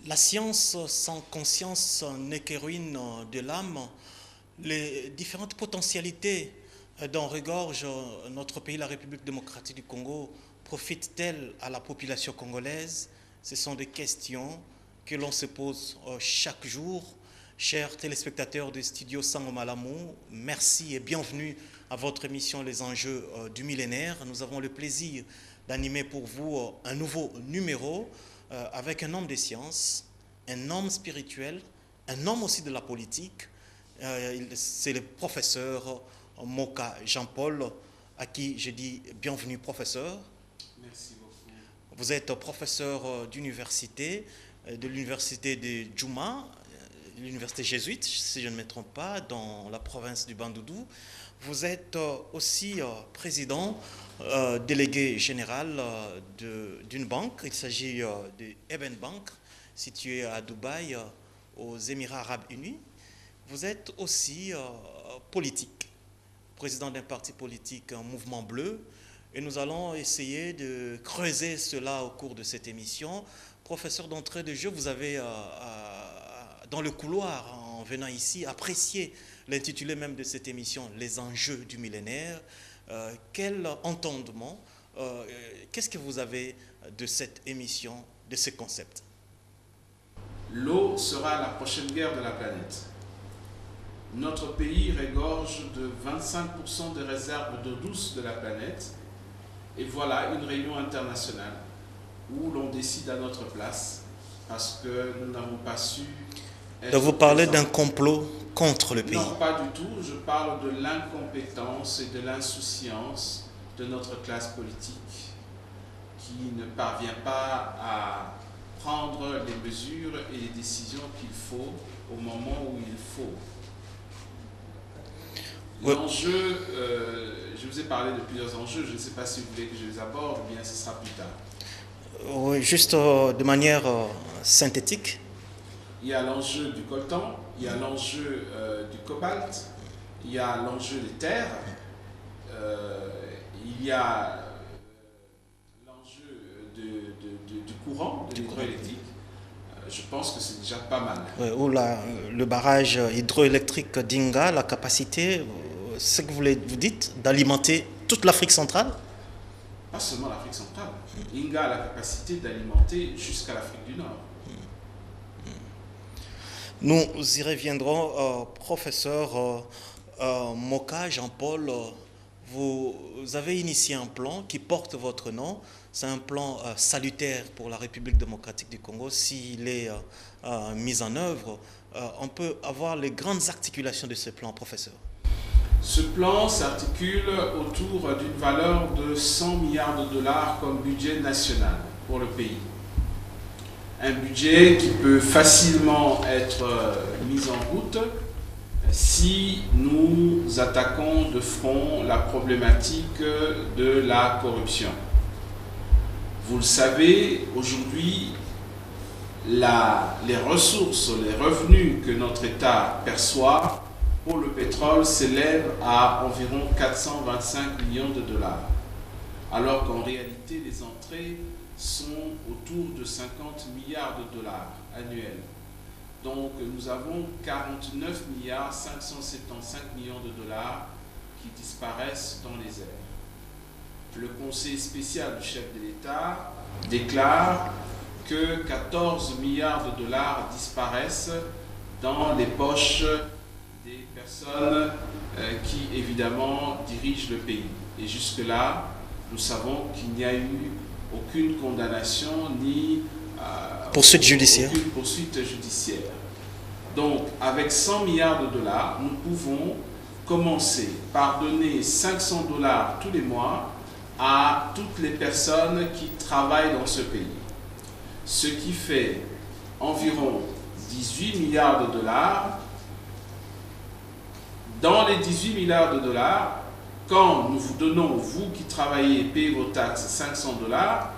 La science sans conscience n'est que ruine de l'âme. Les différentes potentialités dont regorge notre pays, la République démocratique du Congo, profitent-elles à la population congolaise? Ce sont des questions que l'on se pose chaque jour. Chers téléspectateurs de Studio Sango Malamu, merci et bienvenue à votre émission Les Enjeux du millénaire. Nous avons le plaisir d'animer pour vous un nouveau numéro avec un homme des sciences, un homme spirituel, un homme aussi de la politique. C'est le professeur Moka Jean-Paul, à qui je dis bienvenue professeur. Merci beaucoup. Vous êtes professeur d'université, de l'université de Djouma, l'université jésuite, si je ne me trompe pas, dans la province du Bandundu. Vous êtes aussi président, délégué général d'une banque. Il s'agit de Eben Bank, située à Dubaï, aux Émirats arabes unis. Vous êtes aussi politique, président d'un parti politique, un mouvement bleu. Et nous allons essayer de creuser cela au cours de cette émission. Professeur d'entrée de jeu, vous avez, dans le couloir, en venant ici, apprécié l'intitulé même de cette émission, Les enjeux du millénaire. Quel entendement, qu'est-ce que vous avez de cette émission, de ce concept? L'eau sera la prochaine guerre de la planète. Notre pays regorge de 25% des réserves d'eau douce de la planète. Et voilà une réunion internationale où l'on décide à notre place parce que nous n'avons pas su être Donc vous parlez présents. d'un complot contre le pays? Non, pas du tout. Je parle de l'incompétence et de l'insouciance de notre classe politique qui ne parvient pas à prendre les mesures et les décisions qu'il faut au moment où il faut. Ouais. L'enjeu, je vous ai parlé de plusieurs enjeux, je ne sais pas si vous voulez que je les aborde ou bien ce sera plus tard. Oui, juste de manière synthétique. Il y a l'enjeu du coltan, il y a l'enjeu du cobalt, il y a l'enjeu des terres, il y a l'enjeu du courant, de l'hydroélectrique. Je pense que c'est déjà pas mal. Oui, ou le barrage hydroélectrique d'Inga, la capacité, ce que vous dites, d'alimenter toute l'Afrique centrale? Pas seulement l'Afrique centrale. Inga a la capacité d'alimenter jusqu'à l'Afrique du Nord. Nous y reviendrons, professeur Moka Jean-Paul. Vous avez initié un plan qui porte votre nom. C'est un plan salutaire pour la République démocratique du Congo. S'il est mis en œuvre, on peut avoir les grandes articulations de ce plan, professeur. Ce plan s'articule autour d'une valeur de 100 milliards de dollars comme budget national pour le pays. Un budget qui peut facilement être mis en route si nous attaquons de front la problématique de la corruption. Vous le savez, aujourd'hui, les ressources, les revenus que notre État perçoit pour le pétrole s'élèvent à environ 425 millions de dollars, alors qu'en réalité, les entrées sont autour de 50 milliards de dollars annuels. Donc nous avons 49 milliards 575 millions de dollars qui disparaissent dans les airs. Le conseil spécial du chef de l'État déclare que 14 milliards de dollars disparaissent dans les poches des personnes qui évidemment dirigent le pays. Et jusque-là, nous savons qu'il n'y a eu aucune condamnation ni poursuite judiciaire. Aucune poursuite judiciaire. Donc, avec 100 milliards de dollars, nous pouvons commencer par donner 500 dollars tous les mois à toutes les personnes qui travaillent dans ce pays. ce qui fait environ 18 milliards de dollars. Dans les 18 milliards de dollars, quand nous vous donnons, vous qui travaillez et payez vos taxes, 500 dollars,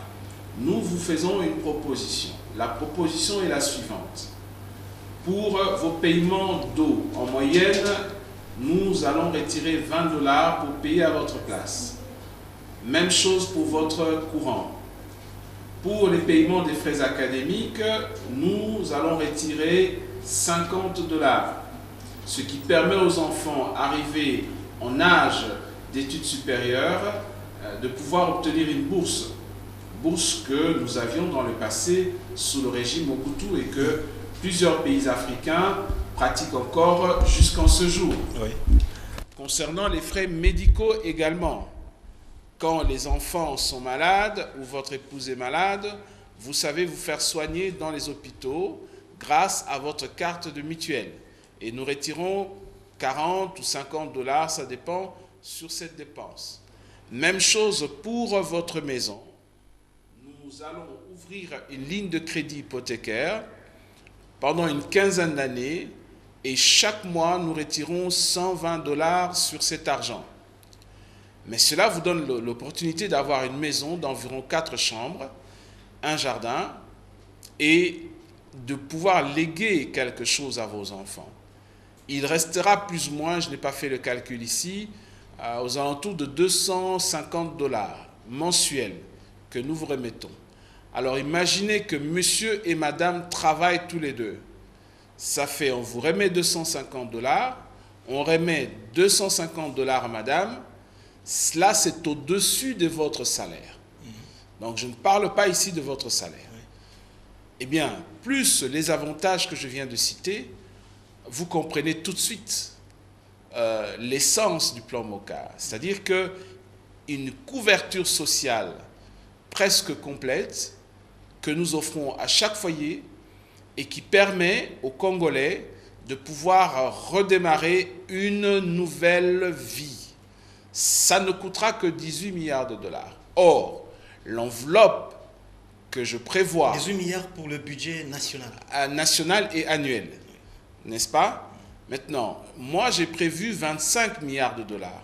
nous vous faisons une proposition. La proposition est la suivante. Pour vos paiements d'eau, en moyenne, nous allons retirer 20 dollars pour payer à votre place. Même chose pour votre courant. Pour les paiements des frais académiques, nous allons retirer 50 dollars. Ce qui permet aux enfants arrivés en âge d'études supérieures de pouvoir obtenir une bourse. Bourse que nous avions dans le passé sous le régime Mobutu et que plusieurs pays africains pratiquent encore jusqu'en ce jour. Oui. Concernant les frais médicaux également, quand les enfants sont malades ou votre épouse est malade, vous savez vous faire soigner dans les hôpitaux grâce à votre carte de mutuelle. Et nous retirons 40 ou 50 dollars, ça dépend, sur cette dépense. Même chose pour votre maison. Nous allons ouvrir une ligne de crédit hypothécaire pendant une quinzaine d'années et chaque mois, nous retirons 120 dollars sur cet argent. Mais cela vous donne l'opportunité d'avoir une maison d'environ 4 chambres, un jardin et de pouvoir léguer quelque chose à vos enfants. Il restera plus ou moins, je n'ai pas fait le calcul ici, aux alentours de 250 dollars mensuels que nous vous remettons. Alors imaginez que monsieur et madame travaillent tous les deux. Ça fait, on vous remet 250 dollars, on remet 250 dollars à madame. Cela, c'est au-dessus de votre salaire. Donc, je ne parle pas ici de votre salaire. Eh bien, plus les avantages que je viens de citer, vous comprenez tout de suite l'essence du plan MOCA. C'est-à-dire qu'une couverture sociale presque complète que nous offrons à chaque foyer et qui permet aux Congolais de pouvoir redémarrer une nouvelle vie. Ça ne coûtera que 18 milliards de dollars. Or, l'enveloppe que je prévois... 18 milliards pour le budget national. National et annuel, n'est-ce pas? Maintenant, moi j'ai prévu 25 milliards de dollars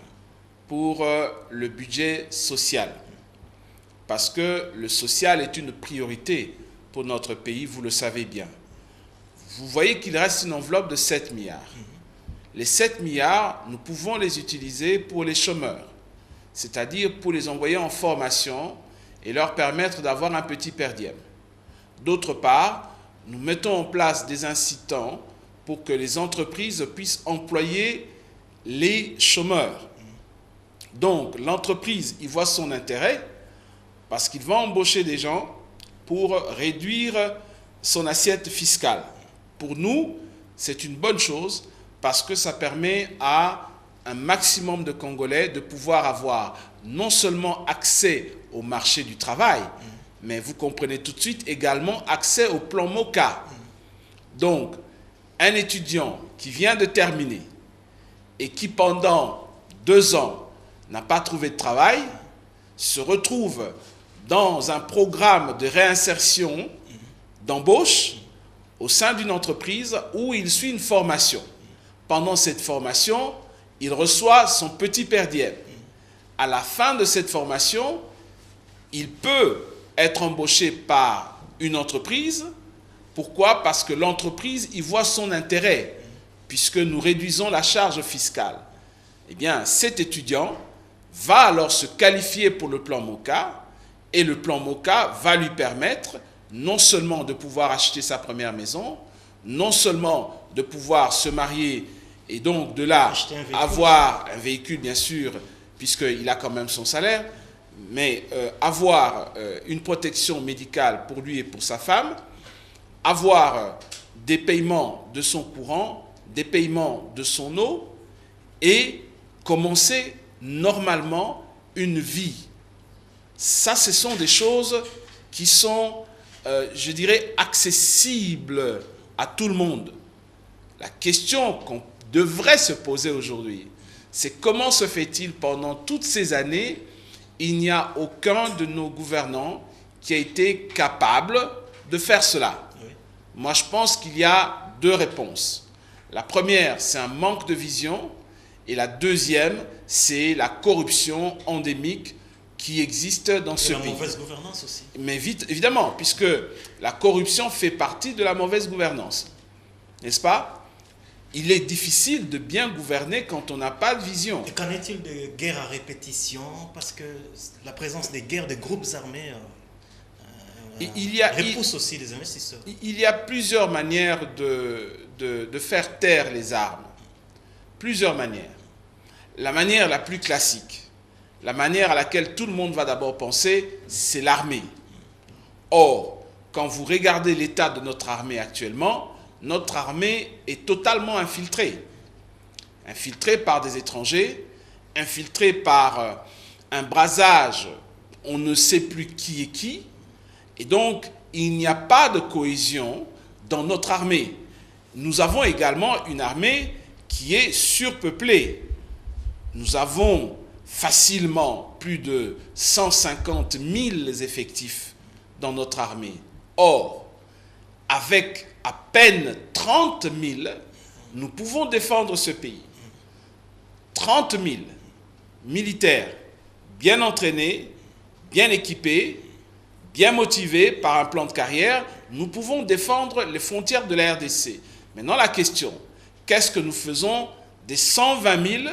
pour le budget social. Parce que le social est une priorité pour notre pays, vous le savez bien. Vous voyez qu'il reste une enveloppe de 7 milliards. Les 7 milliards, nous pouvons les utiliser pour les chômeurs, c'est-à-dire pour les envoyer en formation et leur permettre d'avoir un petit per diem. D'autre part, nous mettons en place des incitants pour que les entreprises puissent employer les chômeurs. Donc, l'entreprise y voit son intérêt parce qu'il va embaucher des gens pour réduire son assiette fiscale. Pour nous, c'est une bonne chose parce que ça permet à un maximum de Congolais de pouvoir avoir non seulement accès au marché du travail, mais vous comprenez tout de suite également accès au plan MOCA. Donc, un étudiant qui vient de terminer et qui pendant 2 ans n'a pas trouvé de travail, se retrouve dans un programme de réinsertion, d'embauche au sein d'une entreprise où il suit une formation. Pendant cette formation, il reçoit son petit per diem. À la fin de cette formation, il peut être embauché par une entreprise. Pourquoi? Parce que l'entreprise y voit son intérêt, puisque nous réduisons la charge fiscale. Eh bien, cet étudiant va alors se qualifier pour le plan MOCA, et le plan MOCA va lui permettre non seulement de pouvoir acheter sa première maison, non seulement de pouvoir se marier et donc de là avoir un véhicule, bien sûr, puisqu'il a quand même son salaire, mais avoir une protection médicale pour lui et pour sa femme, avoir des paiements de son courant, des paiements de son eau et commencer normalement une vie. Ça, ce sont des choses qui sont, je dirais, accessibles à tout le monde. La question qu'on devrait se poser aujourd'hui, c'est comment se fait-il pendant toutes ces années, il n'y a aucun de nos gouvernants qui a été capable de faire cela? Oui. Moi, je pense qu'il y a deux réponses. La première, c'est un manque de vision. Et la deuxième, c'est la corruption endémique qui existe dans ce pays. Et la mauvaise gouvernance aussi. Mais évidemment, puisque la corruption fait partie de la mauvaise gouvernance. N'est-ce pas? Il est difficile de bien gouverner quand on n'a pas de vision. Et qu'en est-il de guerres à répétition? Parce que la présence des guerres, des groupes armés repousse aussi les investisseurs. Il y a plusieurs manières de faire taire les armes. Plusieurs manières. La manière la plus classique, la manière à laquelle tout le monde va d'abord penser, c'est l'armée. Or, quand vous regardez l'état de notre armée actuellement, notre armée est totalement infiltrée. Infiltrée par des étrangers, infiltrée par un brasage, on ne sait plus qui est qui. Et donc, il n'y a pas de cohésion dans notre armée. Nous avons également une armée qui est surpeuplée. Nous avons facilement plus de 150 000 effectifs dans notre armée. Or, avec à peine 30 000, nous pouvons défendre ce pays. 30 000 militaires bien entraînés, bien équipés, bien motivés par un plan de carrière, nous pouvons défendre les frontières de la RDC. Maintenant, la question, qu'est-ce que nous faisons des 120 000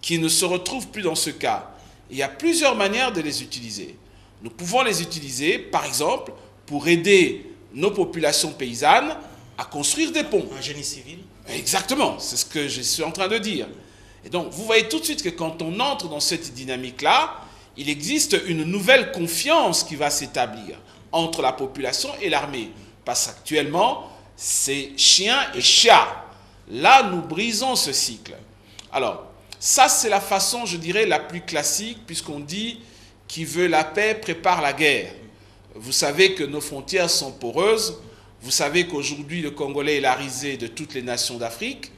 qui ne se retrouvent plus dans ce cas? Il y a plusieurs manières de les utiliser. Nous pouvons les utiliser, par exemple, pour aider nos populations paysannes à construire des ponts. Un génie civil? Exactement, c'est ce que je suis en train de dire. Et donc, vous voyez tout de suite que quand on entre dans cette dynamique-là, il existe une nouvelle confiance qui va s'établir entre la population et l'armée. Parce qu'actuellement, c'est chien et chat. Là, nous brisons ce cycle. Alors, ça, c'est la façon, je dirais, la plus classique, puisqu'on dit qui veut la paix prépare la guerre. Vous savez que nos frontières sont poreuses. Vous savez qu'aujourd'hui, le Congolais est la risée de toutes les nations d'Afrique.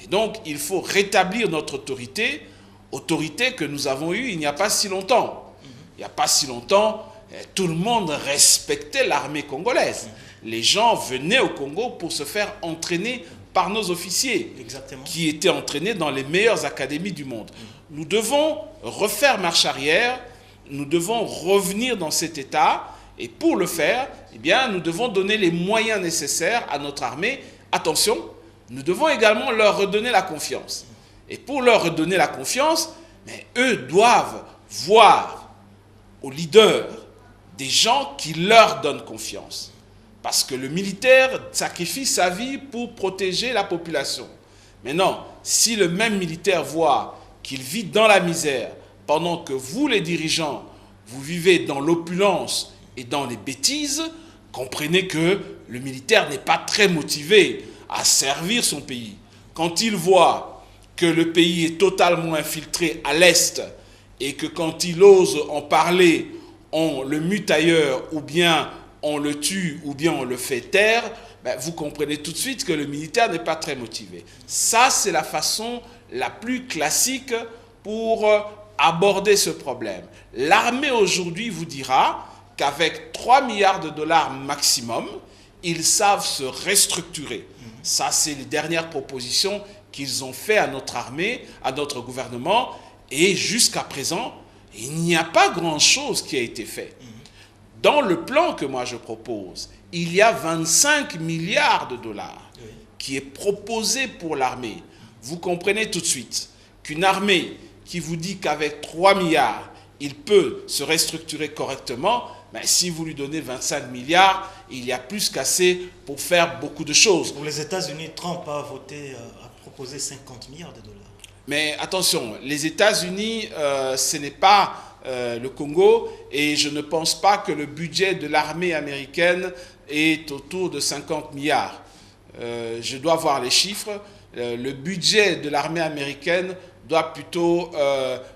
Et donc, il faut rétablir notre autorité, autorité que nous avons eue il n'y a pas si longtemps. Il n'y a pas si longtemps, tout le monde respectait l'armée congolaise. Les gens venaient au Congo pour se faire entraîner par nos officiers. Exactement. Qui étaient entraînés dans les meilleures académies du monde. Nous devons refaire marche arrière, nous devons revenir dans cet état, et pour le faire, eh bien, nous devons donner les moyens nécessaires à notre armée. Attention, nous devons également leur redonner la confiance. Et pour leur redonner la confiance, mais eux doivent voir aux leaders des gens qui leur donnent confiance. Parce que le militaire sacrifie sa vie pour protéger la population. Mais non, si le même militaire voit qu'il vit dans la misère, pendant que vous, les dirigeants, vous vivez dans l'opulence et dans les bêtises, comprenez que le militaire n'est pas très motivé à servir son pays. Quand il voit que le pays est totalement infiltré à l'Est et que quand il ose en parler, on le mute ailleurs ou bien on le tue ou bien on le fait taire, ben vous comprenez tout de suite que le militaire n'est pas très motivé. Ça, c'est la façon la plus classique pour aborder ce problème. L'armée aujourd'hui vous dira qu'avec 3 milliards de dollars maximum, ils savent se restructurer. Ça, c'est les dernières propositions qu'ils ont fait à notre armée, à notre gouvernement, et jusqu'à présent, il n'y a pas grand-chose qui a été fait. Dans le plan que moi je propose, il y a 25 milliards de dollars qui est proposé pour l'armée. Vous comprenez tout de suite qu'une armée qui vous dit qu'avec 3 milliards, il peut se restructurer correctement, mais si vous lui donnez 25 milliards, il y a plus qu'assez pour faire beaucoup de choses. Pour les États-Unis, Trump a voté, a proposé 50 milliards de dollars. Mais attention, les États-Unis, ce n'est pas le Congo, et je ne pense pas que le budget de l'armée américaine est autour de 50 milliards. Je dois voir les chiffres. Le budget de l'armée américaine doit plutôt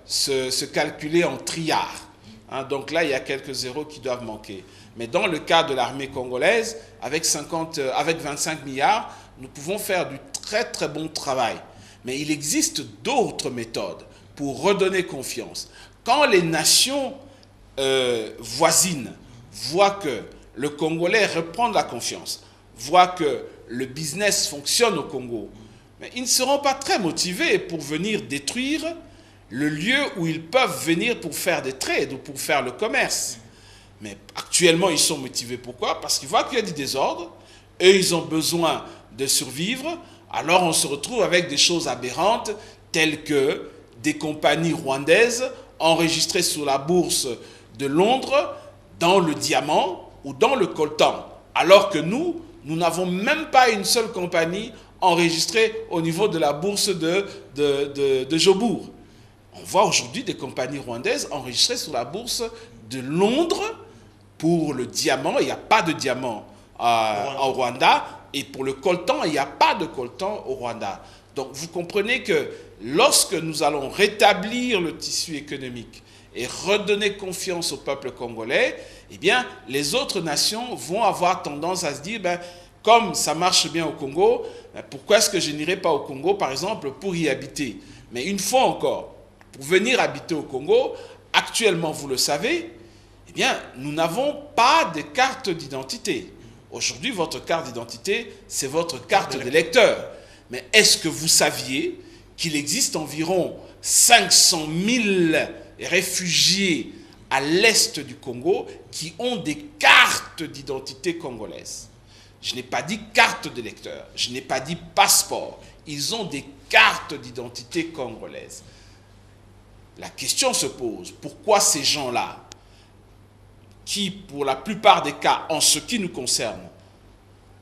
se calculer en trilliards. Hein, donc là, il y a quelques zéros qui doivent manquer. Mais dans le cas de l'armée congolaise, avec 25 milliards, nous pouvons faire du très très bon travail. Mais il existe d'autres méthodes pour redonner confiance. Quand les nations voisines voient que le Congolais reprend de la confiance, voit que le business fonctionne au Congo, mais ils ne seront pas très motivés pour venir détruire le lieu où ils peuvent venir pour faire des trades ou pour faire le commerce. Mais actuellement, ils sont motivés. Pourquoi? Parce qu'ils voient qu'il y a du désordre, eux, ils ont besoin de survivre, alors on se retrouve avec des choses aberrantes, telles que des compagnies rwandaises enregistrées sur la bourse de Londres dans le diamant ou dans le coltan, alors que nous n'avons même pas une seule compagnie enregistrée au niveau de la bourse de Jobourg. On voit aujourd'hui des compagnies rwandaises enregistrées sur la bourse de Londres pour le diamant. Il n'y a pas de diamant au Rwanda, et pour le coltan, il n'y a pas de coltan au Rwanda. Donc vous comprenez que lorsque nous allons rétablir le tissu économique et redonner confiance au peuple congolais, eh bien, les autres nations vont avoir tendance à se dire, comme ça marche bien au Congo, pourquoi est-ce que je n'irai pas au Congo, par exemple, pour y habiter? Mais une fois encore, pour venir habiter au Congo, actuellement, vous le savez, eh bien, nous n'avons pas de carte d'identité. Aujourd'hui, votre carte d'identité, c'est votre carte d'électeur. Mais est-ce que vous saviez qu'il existe environ 500 000 réfugiés à l'est du Congo qui ont des cartes d'identité congolaises? Je n'ai pas dit carte d'électeur, je n'ai pas dit passeport. Ils ont des cartes d'identité congolaises. La question se pose, pourquoi ces gens-là, qui pour la plupart des cas, en ce qui nous concerne,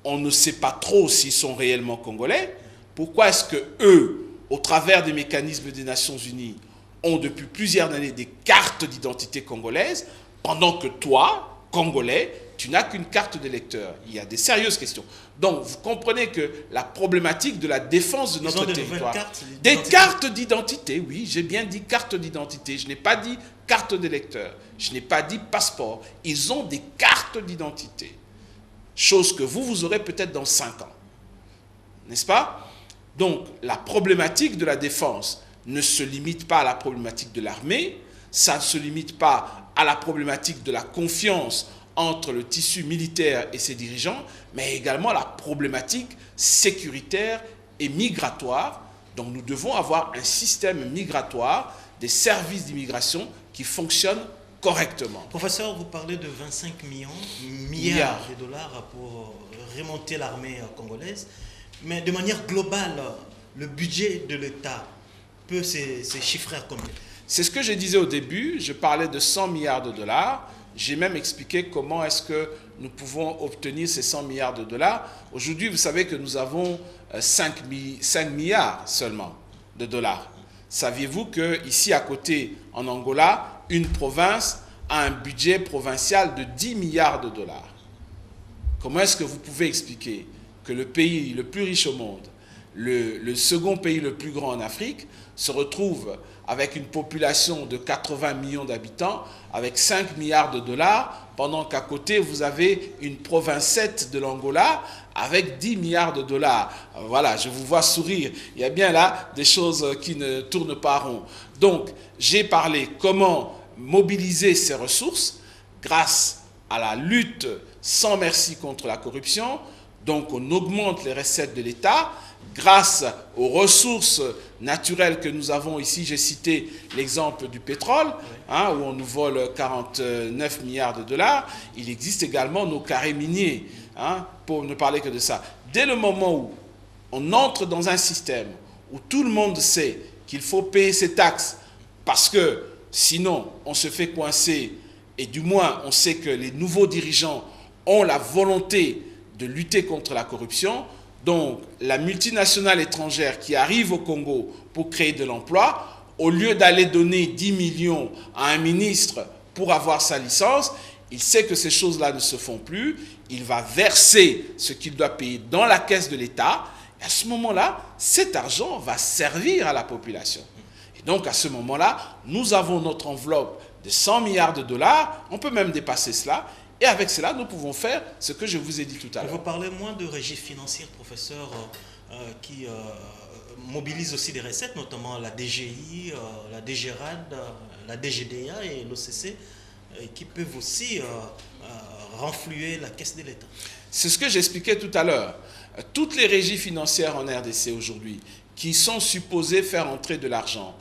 on ne sait pas trop s'ils sont réellement congolais, pourquoi est-ce que eux, au travers des mécanismes des Nations Unies, ont depuis plusieurs années des cartes d'identité congolaises, pendant que toi, Congolais, tu n'as qu'une carte d'électeur? Il y a des sérieuses questions. Donc, vous comprenez que la problématique de la défense de notre territoire... Des cartes d'identité, oui, j'ai bien dit carte d'identité. Je n'ai pas dit carte d'électeur. Je n'ai pas dit passeport. Ils ont des cartes d'identité. Chose que vous aurez peut-être dans 5 ans. N'est-ce pas? Donc, la problématique de la défense ne se limite pas à la problématique de l'armée, ça ne se limite pas à la problématique de la confiance entre le tissu militaire et ses dirigeants, mais également à la problématique sécuritaire et migratoire. Donc nous devons avoir un système migratoire, des services d'immigration qui fonctionnent correctement. Professeur, vous parlez de 25 milliards de dollars pour remonter l'armée congolaise, mais de manière globale, le budget de l'État peut se chiffrer à combien? C'est ce que je disais au début, je parlais de 100 milliards de dollars. J'ai même expliqué comment est-ce que nous pouvons obtenir ces 100 milliards de dollars. Aujourd'hui, vous savez que nous avons 5 milliards seulement de dollars. Saviez-vous qu'ici à côté, en Angola, une province a un budget provincial de 10 milliards de dollars? Comment est-ce que vous pouvez expliquer que le pays le plus riche au monde, le second pays le plus grand en Afrique, se retrouve avec une population de 80 millions d'habitants, avec 5 milliards de dollars, pendant qu'à côté, vous avez une provincette de l'Angola avec 10 milliards de dollars. Voilà, je vous vois sourire. Il y a bien là des choses qui ne tournent pas rond. Donc, j'ai parlé comment mobiliser ces ressources grâce à la lutte sans merci contre la corruption. Donc, on augmente les recettes de l'État grâce aux ressources naturelles que nous avons ici. J'ai cité l'exemple du pétrole, où on nous vole 49 milliards de dollars. Il existe également nos carrés miniers, pour ne parler que de ça. Dès le moment où on entre dans un système où tout le monde sait qu'il faut payer ses taxes, parce que sinon on se fait coincer, et du moins on sait que les nouveaux dirigeants ont la volonté de lutter contre la corruption. Donc, la multinationale étrangère qui arrive au Congo pour créer de l'emploi, au lieu d'aller donner 10 millions à un ministre pour avoir sa licence, il sait que ces choses-là ne se font plus. Il va verser ce qu'il doit payer dans la caisse de l'État. Et à ce moment-là, cet argent va servir à la population. Et donc, à ce moment-là, nous avons notre enveloppe de 100 milliards de dollars. On peut même dépasser cela. Et avec cela, nous pouvons faire ce que je vous ai dit tout à l'heure. Vous parlez moins de régie financière, professeur, qui mobilise aussi des recettes, notamment la DGI, la DGRAD, la DGDA et l'OCC. qui peuvent aussi renflouer la caisse de l'État. C'est ce que j'expliquais tout à l'heure. Toutes les régies financières en RDC aujourd'hui qui sont supposées faire entrer de l'argent,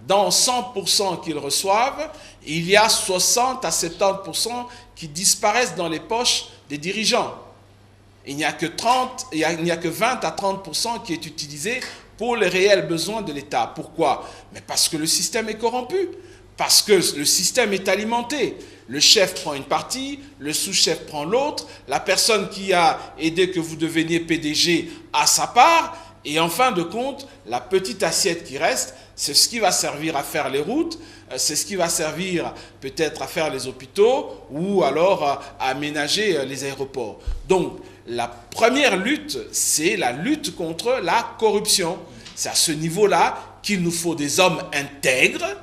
dans 100% qu'ils reçoivent, il y a 60 à 70% qui disparaissent dans les poches des dirigeants. Il n'y a que 20 à 30% qui est utilisé pour les réels besoins de l'État. Pourquoi? Mais parce que le système est corrompu, parce que le système est alimenté. Le chef prend une partie, le sous-chef prend l'autre, la personne qui a aidé que vous deveniez PDG a sa part, et en fin de compte, la petite assiette qui reste, c'est ce qui va servir à faire les routes, c'est ce qui va servir peut-être à faire les hôpitaux ou alors à aménager les aéroports. Donc, la première lutte, c'est la lutte contre la corruption. C'est à ce niveau-là qu'il nous faut des hommes intègres,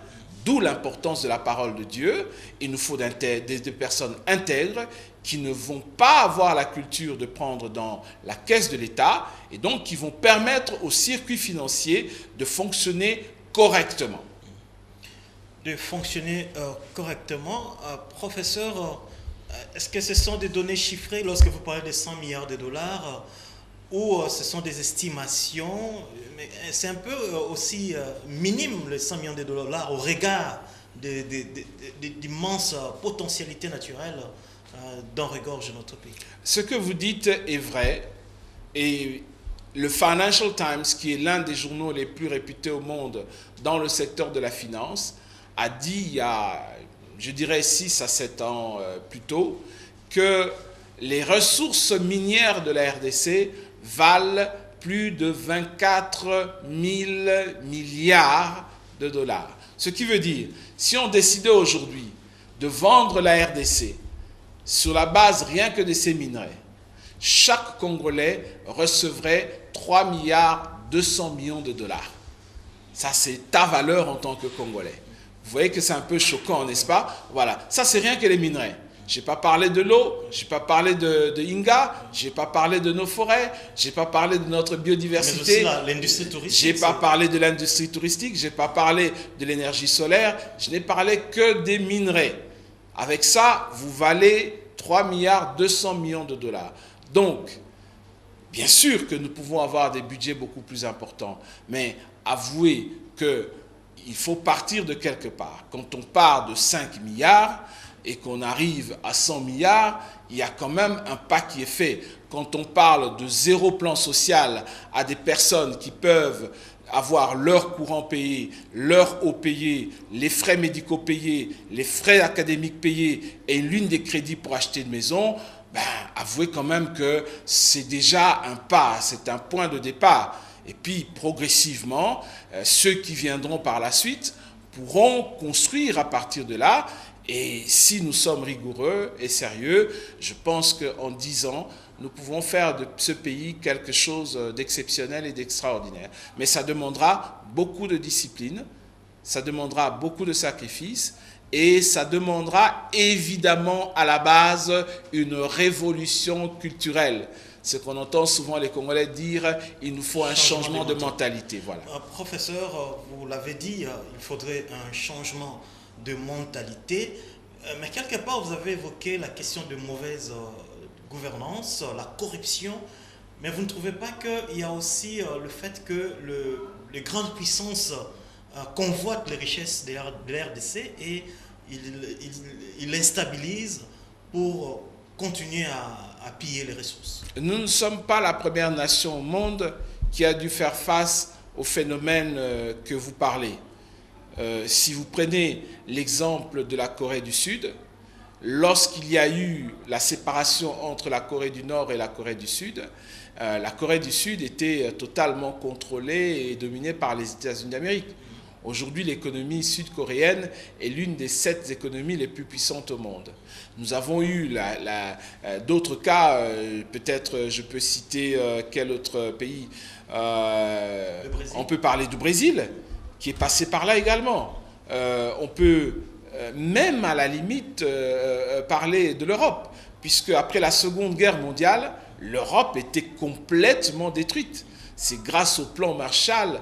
d'où l'importance de la parole de Dieu. Il nous faut des personnes intègres qui ne vont pas avoir la culture de prendre dans la caisse de l'État et donc qui vont permettre au circuit financier de fonctionner correctement. De fonctionner correctement. Professeur, est-ce que ce sont des données chiffrées lorsque vous parlez de 100 milliards de dollars ou ce sont des estimations? Mais c'est un peu aussi minime les 100 millions de dollars au regard d'immenses potentialités naturelles dont regorge notre pays. Ce que vous dites est vrai et le Financial Times, qui est l'un des journaux les plus réputés au monde dans le secteur de la finance, a dit il y a, je dirais 6 à 7 ans plus tôt, que les ressources minières de la RDC valent plus de 24 000 milliards de dollars. Ce qui veut dire, si on décidait aujourd'hui de vendre la RDC sur la base rien que de ces minerais, chaque Congolais recevrait 3 milliards 200 millions de dollars. Ça, c'est ta valeur en tant que Congolais. Vous voyez que c'est un peu choquant, n'est-ce pas? Voilà, ça, c'est rien que les minerais. Je n'ai pas parlé de l'eau, je n'ai pas parlé de Inga, je n'ai pas parlé de nos forêts, je n'ai pas parlé de notre biodiversité. Mais aussi l'industrie touristique. Je n'ai pas parlé de l'industrie touristique, je n'ai pas parlé de l'énergie solaire, je n'ai parlé que des minerais. Avec ça, vous valez 3 milliards 200 millions de dollars. Donc, bien sûr que nous pouvons avoir des budgets beaucoup plus importants, mais avouez qu'il faut partir de quelque part. Quand on part de 5 milliards et qu'on arrive à 100 milliards, il y a quand même un pas qui est fait. Quand on parle de zéro plan social à des personnes qui peuvent avoir leur courant payé, leur eau payée, les frais médicaux payés, les frais académiques payés et l'une des crédits pour acheter une maison, avouez quand même que c'est déjà un pas, c'est un point de départ. Et puis, progressivement, ceux qui viendront par la suite pourront construire à partir de là. Et si nous sommes rigoureux et sérieux, je pense qu'en 10 ans, nous pouvons faire de ce pays quelque chose d'exceptionnel et d'extraordinaire. Mais ça demandera beaucoup de discipline, ça demandera beaucoup de sacrifices, et ça demandera évidemment à la base une révolution culturelle. Ce qu'on entend souvent les Congolais dire, il nous faut un changement de mentalité. Voilà. Professeur, vous l'avez dit, il faudrait un changement de mentalité. Mais quelque part, vous avez évoqué la question de mauvaise gouvernance, la corruption. Mais vous ne trouvez pas qu'il y a aussi le fait que les grandes puissances convoitent les richesses de la RDC et ils l'instabilisent pour continuer à piller les ressources? Nous ne sommes pas la première nation au monde qui a dû faire face au phénomène que vous parlez. Si vous prenez l'exemple de la Corée du Sud, lorsqu'il y a eu la séparation entre la Corée du Nord et la Corée du Sud, la Corée du Sud était totalement contrôlée et dominée par les États-Unis d'Amérique. Aujourd'hui, l'économie sud-coréenne est l'une des 7 économies les plus puissantes au monde. Nous avons eu d'autres cas, peut-être je peux citer quel autre pays, on peut parler du Brésil, qui est passé par là également. On peut même à la limite parler de l'Europe, puisque après la Seconde Guerre mondiale, l'Europe était complètement détruite. C'est grâce au plan Marshall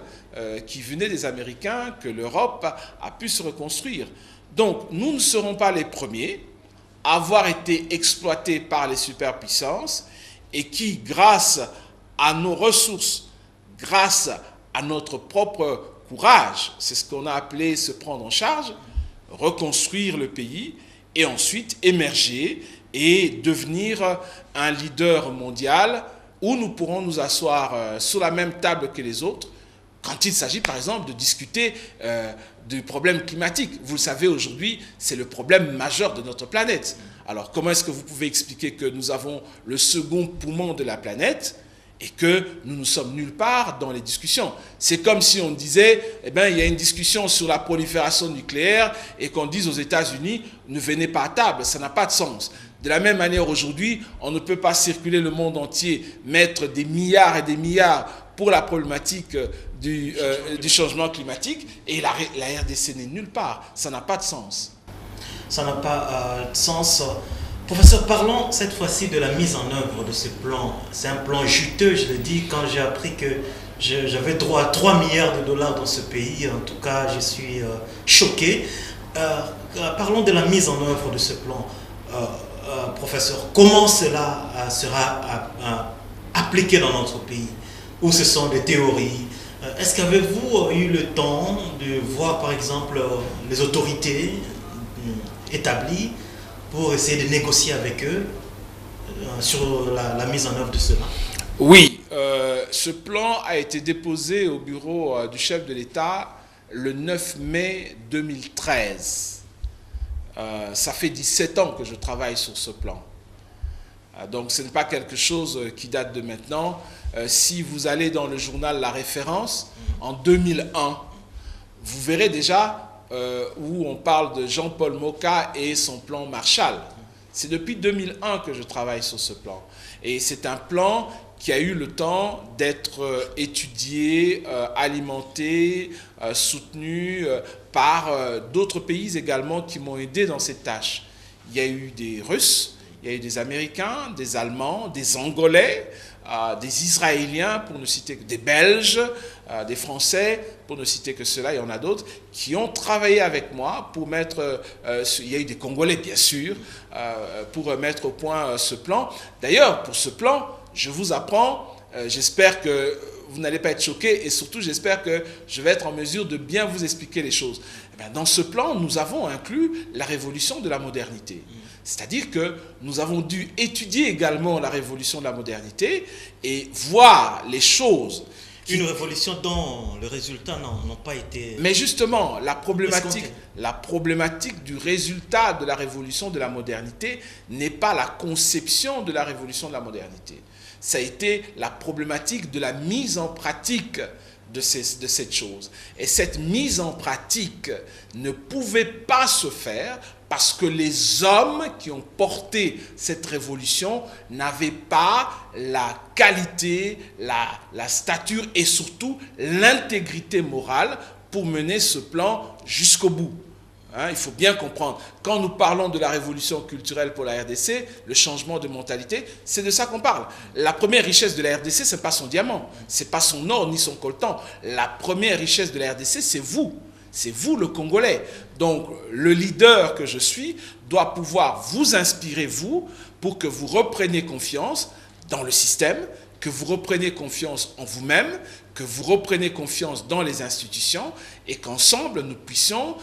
qui venait des Américains que l'Europe a pu se reconstruire. Donc, nous ne serons pas les premiers à avoir été exploités par les superpuissances et qui, grâce à nos ressources, grâce à notre propre courage, c'est ce qu'on a appelé se prendre en charge, reconstruire le pays et ensuite émerger et devenir un leader mondial où nous pourrons nous asseoir sur la même table que les autres quand il s'agit par exemple de discuter du problème climatique. Vous le savez, aujourd'hui, c'est le problème majeur de notre planète. Alors comment est-ce que vous pouvez expliquer que nous avons le second poumon de la planète et que nous ne sommes nulle part dans les discussions? C'est comme si on disait, eh bien, il y a une discussion sur la prolifération nucléaire et qu'on dise aux États-Unis, ne venez pas à table, ça n'a pas de sens. De la même manière, aujourd'hui, on ne peut pas circuler le monde entier, mettre des milliards et des milliards pour la problématique du changement climatique et la RDC n'est nulle part. Ça n'a pas de sens. Ça n'a pas de sens. Professeur, parlons cette fois-ci de la mise en œuvre de ce plan. C'est un plan juteux, je le dis, quand j'ai appris que j'avais droit à 3 milliards de dollars dans ce pays. En tout cas, je suis choqué. Parlons de la mise en œuvre de ce plan. Professeur, comment cela sera appliqué dans notre pays? Où ce sont des théories? Est-ce qu'avez-vous eu le temps de voir, par exemple, les autorités établies pour essayer de négocier avec eux sur la mise en œuvre de cela? Oui, ce plan a été déposé au bureau du chef de l'État le 9 mai 2013. Ça fait 17 ans que je travaille sur ce plan. Donc ce n'est pas quelque chose qui date de maintenant. Si vous allez dans le journal La Référence, en 2001, vous verrez déjà où on parle de Jean-Paul Moka et son plan Marshall. C'est depuis 2001 que je travaille sur ce plan. Et c'est un plan qui a eu le temps d'être étudié, alimenté, soutenu par d'autres pays également qui m'ont aidé dans cette tâche. Il y a eu des Russes, il y a eu des Américains, des Allemands, des Angolais, des Israéliens, pour ne citer que des Belges, des Français, pour ne citer que cela, il y en a d'autres, qui ont travaillé avec moi pour mettre, il y a eu des Congolais bien sûr, pour mettre au point ce plan. D'ailleurs, pour ce plan, je vous apprends, j'espère que vous n'allez pas être choqués et surtout j'espère que je vais être en mesure de bien vous expliquer les choses. Eh bien, dans ce plan, nous avons inclus la révolution de la modernité. C'est-à-dire que nous avons dû étudier également la révolution de la modernité et voir les choses. Une révolution dont les résultats n'ont pas été... Mais justement, la problématique du résultat de la révolution de la modernité n'est pas la conception de la révolution de la modernité. Ça a été la problématique de la mise en pratique de cette chose. Et cette mise en pratique ne pouvait pas se faire parce que les hommes qui ont porté cette révolution n'avaient pas la qualité, la stature et surtout l'intégrité morale pour mener ce plan jusqu'au bout. Il faut bien comprendre, quand nous parlons de la révolution culturelle pour la RDC, le changement de mentalité, c'est de ça qu'on parle. La première richesse de la RDC, ce n'est pas son diamant, ce n'est pas son or ni son coltan. La première richesse de la RDC, c'est vous le Congolais. Donc le leader que je suis doit pouvoir vous inspirer, vous, pour que vous repreniez confiance dans le système, que vous repreniez confiance en vous-même, que vous repreniez confiance dans les institutions et qu'ensemble nous puissions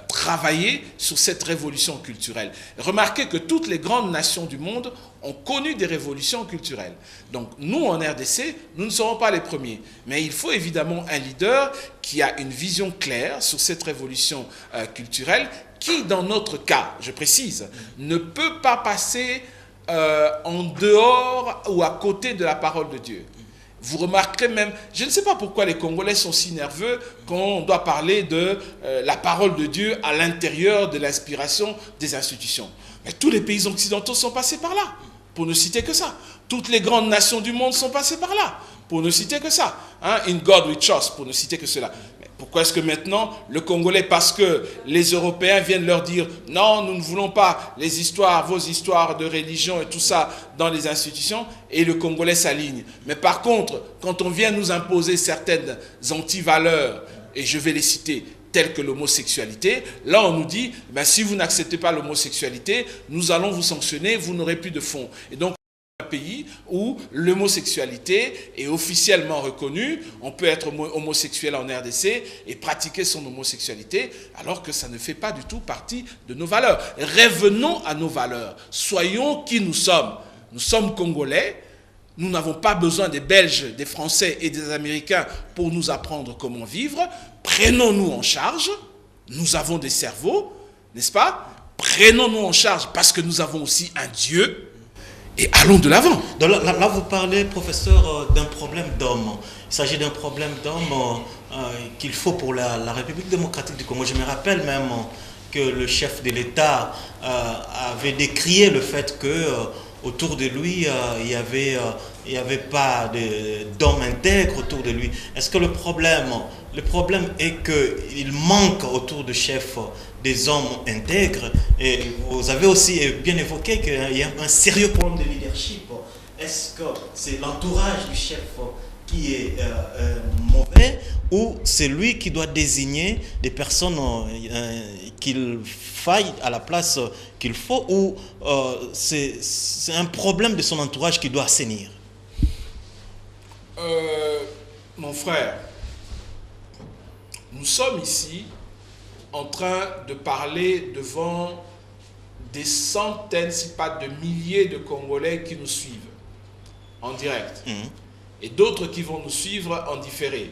travailler sur cette révolution culturelle. Remarquez que toutes les grandes nations du monde ont connu des révolutions culturelles. Donc nous en RDC, nous ne serons pas les premiers. Mais il faut évidemment un leader qui a une vision claire sur cette révolution culturelle qui, dans notre cas, je précise, ne peut pas passer en dehors ou à côté de la parole de Dieu. Vous remarquerez même, je ne sais pas pourquoi les Congolais sont si nerveux quand on doit parler de la parole de Dieu à l'intérieur de l'inspiration des institutions. Mais tous les pays occidentaux sont passés par là, pour ne citer que ça. Toutes les grandes nations du monde sont passées par là, pour ne citer que ça. In God we trust, pour ne citer que cela. Mais pourquoi est-ce que maintenant, le Congolais, parce que les Européens viennent leur dire « Non, nous ne voulons pas les histoires, vos histoires de religion et tout ça dans les institutions », et le Congolais s'aligne. Mais par contre, quand on vient nous imposer certaines antivaleurs, et je vais les citer, telle que l'homosexualité. Là, on nous dit, ben, si vous n'acceptez pas l'homosexualité, nous allons vous sanctionner, vous n'aurez plus de fonds. Et donc, un pays où l'homosexualité est officiellement reconnue, on peut être homosexuel en RDC et pratiquer son homosexualité, alors que ça ne fait pas du tout partie de nos valeurs. Revenons à nos valeurs. Soyons qui nous sommes. Nous sommes Congolais. Nous n'avons pas besoin des Belges, des Français et des Américains pour nous apprendre comment vivre. Prenons-nous en charge. Nous avons des cerveaux, n'est-ce pas? Prenons-nous en charge parce que nous avons aussi un Dieu et allons de l'avant. Là, vous parlez, professeur, d'un problème d'homme. Il s'agit d'un problème d'homme qu'il faut pour la République démocratique du Congo. Je me rappelle même que le chef de l'État avait décrié le fait que autour de lui, il n'y avait pas d'hommes intègres autour de lui. Est-ce que le problème est qu'il manque autour du chef des hommes intègres? Et vous avez aussi bien évoqué qu'il y a un sérieux problème de leadership. Est-ce que c'est l'entourage du chef qui est mauvais, ou c'est lui qui doit désigner des personnes qu'il faille à la place qu'il faut, ou c'est un problème de son entourage qui doit assainir? Mon frère, nous sommes ici en train de parler devant des centaines, si pas de milliers de Congolais qui nous suivent en direct. Et d'autres qui vont nous suivre en différé,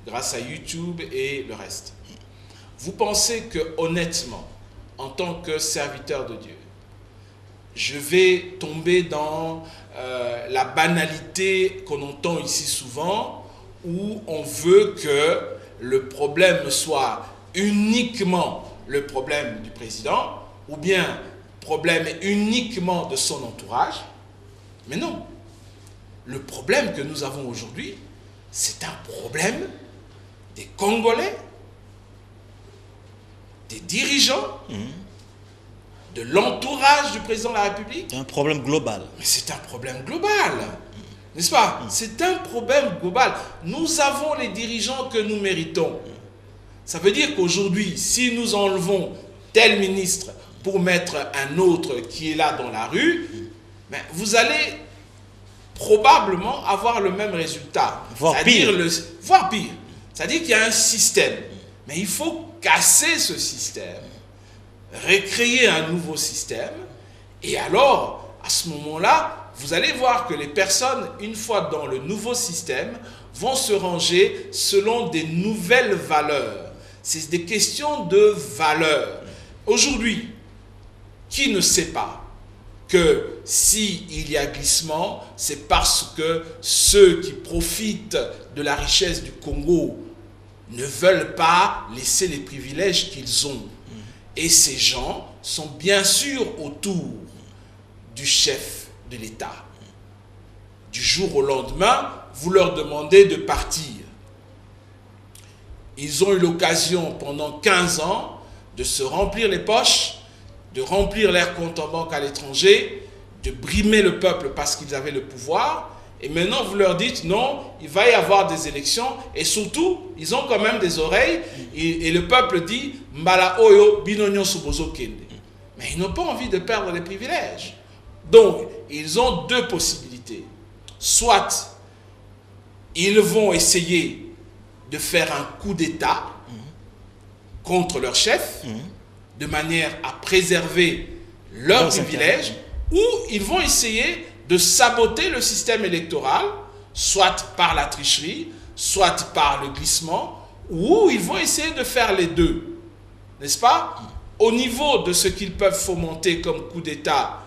grâce à YouTube et le reste. Vous pensez que, honnêtement, en tant que serviteur de Dieu, je vais tomber dans la banalité qu'on entend ici souvent, où on veut que le problème soit uniquement le problème du président, ou bien problème uniquement de son entourage? Mais non. Le problème que nous avons aujourd'hui, c'est un problème des Congolais, des dirigeants, de l'entourage du président de la République. C'est un problème global. Mais c'est un problème global, n'est-ce pas? C'est un problème global. Nous avons les dirigeants que nous méritons. Ça veut dire qu'aujourd'hui, si nous enlevons tel ministre pour mettre un autre qui est là dans la rue, ben, vous allez probablement avoir le même résultat. Voire pire. Voire pire. C'est-à-dire qu'il y a un système. Mais il faut casser ce système, recréer un nouveau système, et alors, à ce moment-là, vous allez voir que les personnes, une fois dans le nouveau système, vont se ranger selon des nouvelles valeurs. C'est des questions de valeurs. Aujourd'hui, qui ne sait pas que s'il y a glissement, c'est parce que ceux qui profitent de la richesse du Congo ne veulent pas laisser les privilèges qu'ils ont. Et ces gens sont bien sûr autour du chef de l'État. Du jour au lendemain, vous leur demandez de partir. Ils ont eu l'occasion pendant 15 ans de se remplir les poches, de remplir leurs comptes en banque à l'étranger, de brimer le peuple parce qu'ils avaient le pouvoir. Et maintenant, vous leur dites, non, il va y avoir des élections. Et surtout, ils ont quand même des oreilles. Et le peuple dit, Mbala Oyo, Binonyon Subozo Kende. Mais ils n'ont pas envie de perdre les privilèges. Donc, ils ont deux possibilités. Soit, ils vont essayer de faire un coup d'État contre leur chef, de manière à préserver leurs privilèges, ou ils vont essayer de saboter le système électoral, soit par la tricherie, soit par le glissement, ou ils vont essayer de faire les deux, n'est-ce pas? Au niveau de ce qu'ils peuvent fomenter comme coup d'État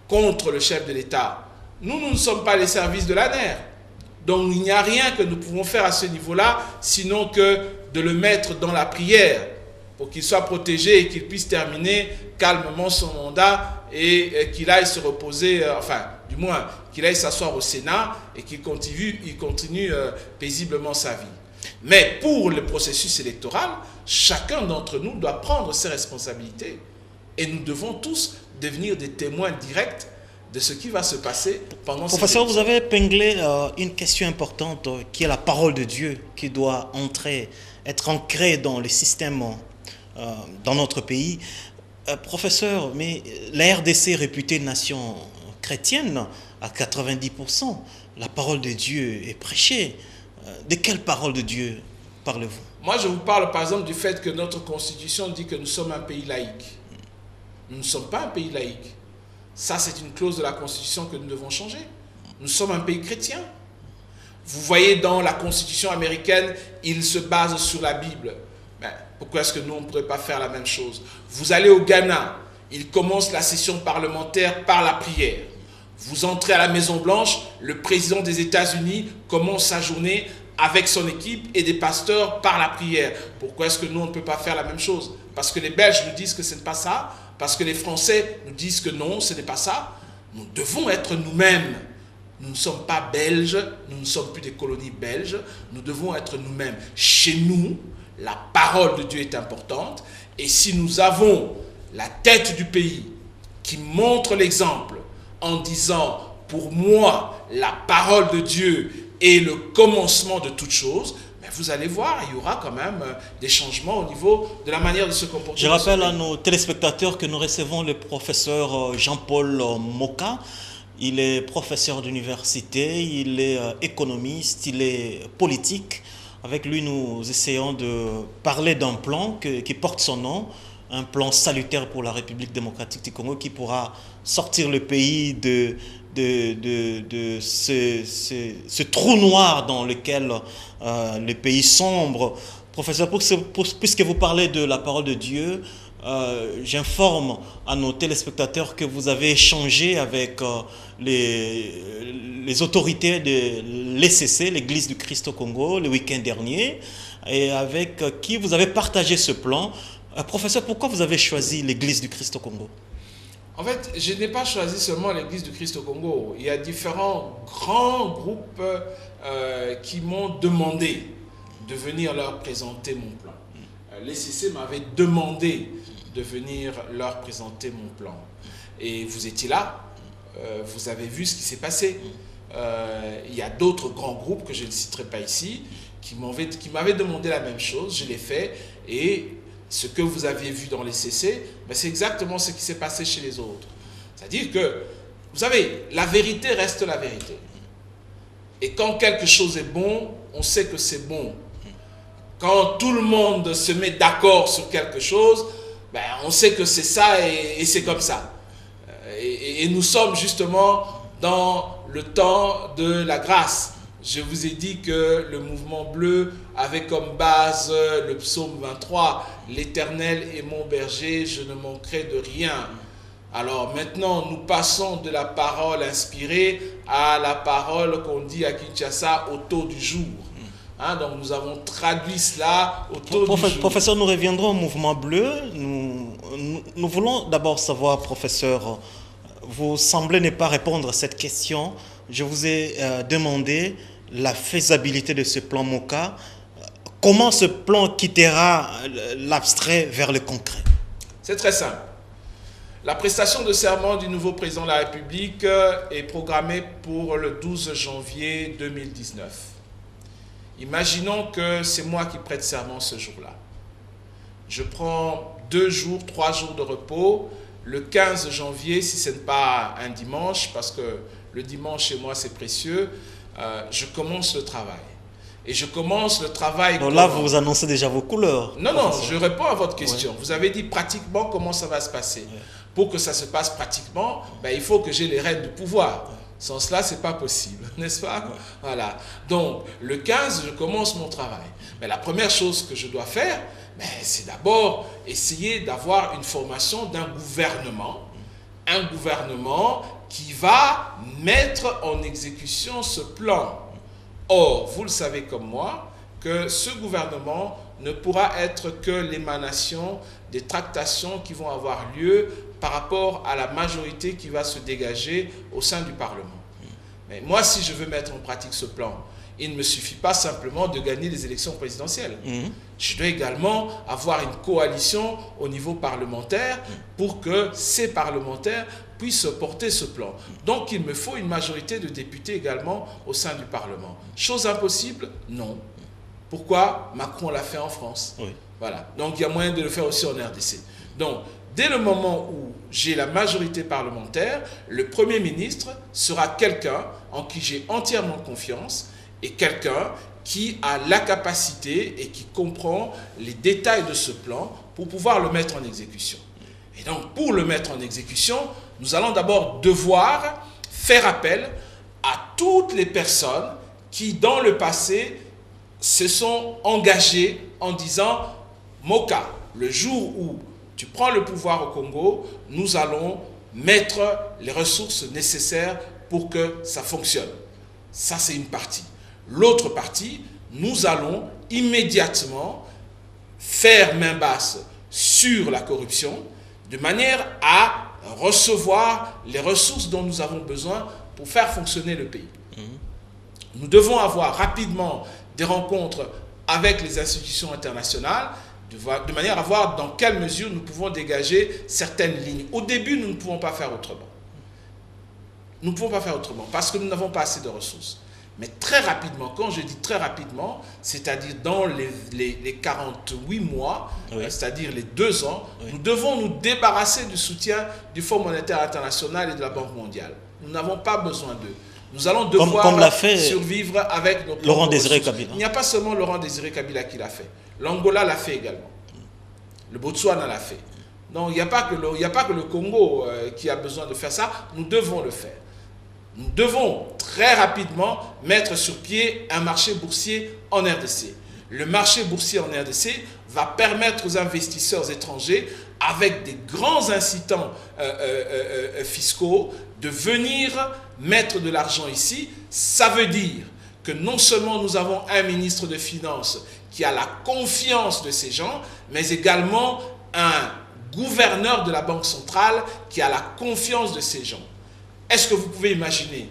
contre le chef de l'État, nous ne sommes pas les services de l'ANER. Donc il n'y a rien que nous pouvons faire à ce niveau-là, sinon que de le mettre dans la prière, pour qu'il soit protégé et qu'il puisse terminer calmement son mandat et qu'il aille se reposer, enfin, du moins, qu'il aille s'asseoir au Sénat et qu'il continue paisiblement sa vie. Mais pour le processus électoral, chacun d'entre nous doit prendre ses responsabilités. Et nous devons tous devenir des témoins directs de ce qui va se passer pendant cette Professeur, vous élection. avez épinglé une question importante qui est la parole de Dieu qui doit être ancrée dans le système dans notre pays. Professeur, mais la RDC est réputée nation chrétienne à 90%. La parole de Dieu est prêchée. De quelle parole de Dieu parlez-vous? Moi, je vous parle par exemple du fait que notre constitution dit que nous sommes un pays laïque. Nous ne sommes pas un pays laïque. Ça, c'est une clause de la constitution que nous devons changer. Nous sommes un pays chrétien. Vous voyez dans la constitution américaine, il se base sur la Bible. Mais pourquoi est-ce que nous, on ne pourrait pas faire la même chose? Vous allez au Ghana, il commence la session parlementaire par la prière. Vous entrez à la Maison-Blanche, le président des États-Unis commence sa journée avec son équipe et des pasteurs par la prière. Pourquoi est-ce que nous, on ne peut pas faire la même chose? Parce que les Belges nous disent que ce n'est pas ça, parce que les Français nous disent que non, ce n'est pas ça. Nous devons être nous-mêmes. Nous ne sommes pas belges, nous ne sommes plus des colonies belges, nous devons être nous-mêmes. Chez nous, la parole de Dieu est importante, et si nous avons la tête du pays qui montre l'exemple en disant, pour moi, la parole de Dieu est le commencement de toute chose, mais vous allez voir, il y aura quand même des changements au niveau de la manière de se comporter. Je rappelle à nos téléspectateurs que nous recevons le professeur Jean-Paul Moka. Il est professeur d'université, il est économiste, il est politique. Avec lui, nous essayons de parler d'un plan qui porte son nom, un plan salutaire pour la République démocratique du Congo qui pourra sortir le pays de ce trou noir dans lequel le pays sombre. Professeur, puisque vous parlez de la parole de Dieu, j'informe à nos téléspectateurs que vous avez échangé avec les autorités de l'ECC, l'Église du Christ au Congo, le week-end dernier, et avec qui vous avez partagé ce plan. Professeur, pourquoi vous avez choisi l'Église du Christ au Congo? En fait, je n'ai pas choisi seulement l'Église du Christ au Congo. Il y a différents grands groupes qui m'ont demandé de venir leur présenter mon plan. L'ECC m'avait demandé de venir leur présenter mon plan. Et vous étiez là, vous avez vu ce qui s'est passé. Il y a d'autres grands groupes que je ne citerai pas ici qui m'avaient demandé la même chose. Je l'ai fait et ce que vous aviez vu dans l'ECC, ben c'est exactement ce qui s'est passé chez les autres. C'est-à-dire que, vous savez, la vérité reste la vérité. Et quand quelque chose est bon, on sait que c'est bon. Quand tout le monde se met d'accord sur quelque chose, ben on sait que c'est ça et c'est comme ça. Et nous sommes justement dans le temps de la grâce. Je vous ai dit que le mouvement bleu avait comme base le psaume 23, « L'Éternel est mon berger, je ne manquerai de rien ». Alors maintenant, nous passons de la parole inspirée à la parole qu'on dit à Kinshasa au taux du jour. Hein, donc nous avons traduit cela au taux du jour. Professeur, nous reviendrons au mouvement bleu. Nous voulons d'abord savoir, professeur, vous semblez ne pas répondre à cette question. Je vous ai demandé la faisabilité de ce plan MOCA. Comment ce plan quittera l'abstrait vers le concret? C'est très simple. La prestation de serment du nouveau président de la République est programmée pour le 12 janvier 2019. Imaginons que c'est moi qui prête serment ce jour-là. Je prends 2 jours, 3 jours de repos. Le 15 janvier, si ce n'est pas un dimanche, parce que le dimanche chez moi c'est précieux, je commence le travail. Et je commence le travail... Donc là, vous annoncez déjà vos couleurs. Non, non, je réponds à votre question. Ouais. Vous avez dit pratiquement comment ça va se passer. Ouais. Pour que ça se passe pratiquement, ben, il faut que j'ai les rênes du pouvoir. Ouais. Sans cela, ce n'est pas possible, n'est-ce pas? Ouais. Voilà. Donc, le 15, je commence mon travail. Mais la première chose que je dois faire, ben, c'est d'abord essayer d'avoir une formation d'un gouvernement. Un gouvernement qui va mettre en exécution ce plan. Or, vous le savez comme moi, que ce gouvernement ne pourra être que l'émanation des tractations qui vont avoir lieu par rapport à la majorité qui va se dégager au sein du Parlement. Mais moi, si je veux mettre en pratique ce plan, il ne me suffit pas simplement de gagner les élections présidentielles. Je dois également avoir une coalition au niveau parlementaire pour que ces parlementaires puisse porter ce plan. Donc il me faut une majorité de députés également au sein du Parlement. Chose impossible? Non. Pourquoi? Macron l'a fait en France. Oui. Voilà. Donc il y a moyen de le faire aussi en RDC. Donc dès le moment où j'ai la majorité parlementaire, le Premier ministre sera quelqu'un en qui j'ai entièrement confiance et quelqu'un qui a la capacité et qui comprend les détails de ce plan pour pouvoir le mettre en exécution. Et donc, pour le mettre en exécution, nous allons d'abord devoir faire appel à toutes les personnes qui, dans le passé, se sont engagées en disant « Moka, le jour où tu prends le pouvoir au Congo, nous allons mettre les ressources nécessaires pour que ça fonctionne. » Ça, c'est une partie. L'autre partie, nous allons immédiatement faire main basse sur la corruption de manière à recevoir les ressources dont nous avons besoin pour faire fonctionner le pays. Nous devons avoir rapidement des rencontres avec les institutions internationales de manière à voir dans quelle mesure nous pouvons dégager certaines lignes. Au début, nous ne pouvons pas faire autrement. Nous ne pouvons pas faire autrement parce que nous n'avons pas assez de ressources. Mais très rapidement, quand je dis très rapidement, c'est-à-dire dans les 48 mois, oui, c'est-à-dire les 2 ans, oui, nous devons nous débarrasser du soutien du Fonds monétaire international et de la Banque mondiale. Nous n'avons pas besoin d'eux. Nous allons devoir comme l'a fait survivre avec nos Laurent Désiré Kabila. Il n'y a pas seulement Laurent Désiré Kabila qui l'a fait. L'Angola l'a fait également. Le Botswana l'a fait. Donc il n'y a pas que le Congo qui a besoin de faire ça. Nous devons le faire. Nous devons très rapidement mettre sur pied un marché boursier en RDC. Le marché boursier en RDC va permettre aux investisseurs étrangers, avec des grands incitants fiscaux, de venir mettre de l'argent ici. Ça veut dire que non seulement nous avons un ministre de Finances qui a la confiance de ces gens, mais également un gouverneur de la Banque centrale qui a la confiance de ces gens. Est-ce que vous pouvez imaginer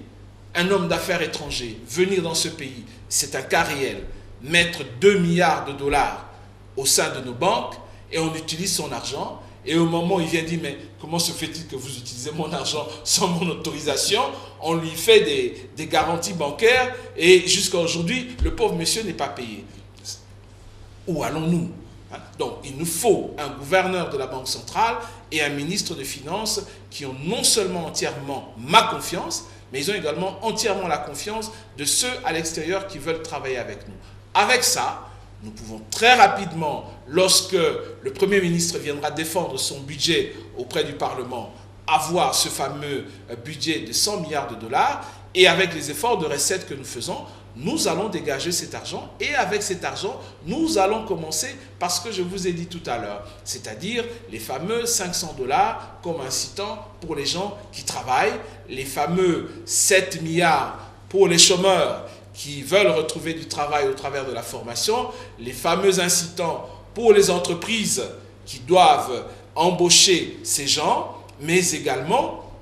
un homme d'affaires étranger venir dans ce pays, c'est un cas réel, mettre 2 milliards de dollars au sein de nos banques et on utilise son argent et au moment où il vient dire mais comment se fait-il que vous utilisez mon argent sans mon autorisation, on lui fait des garanties bancaires et jusqu'à aujourd'hui le pauvre monsieur n'est pas payé. Où allons-nous? Donc, il nous faut un gouverneur de la Banque centrale et un ministre de Finances qui ont non seulement entièrement ma confiance, mais ils ont également entièrement la confiance de ceux à l'extérieur qui veulent travailler avec nous. Avec ça, nous pouvons très rapidement, lorsque le Premier ministre viendra défendre son budget auprès du Parlement, avoir ce fameux budget de 100 milliards de dollars et avec les efforts de recettes que nous faisons, nous allons dégager cet argent et avec cet argent, nous allons commencer par ce que je vous ai dit tout à l'heure, c'est-à-dire les fameux 500 dollars comme incitant pour les gens qui travaillent, les fameux 7 milliards pour les chômeurs qui veulent retrouver du travail au travers de la formation, les fameux incitants pour les entreprises qui doivent embaucher ces gens, mais également,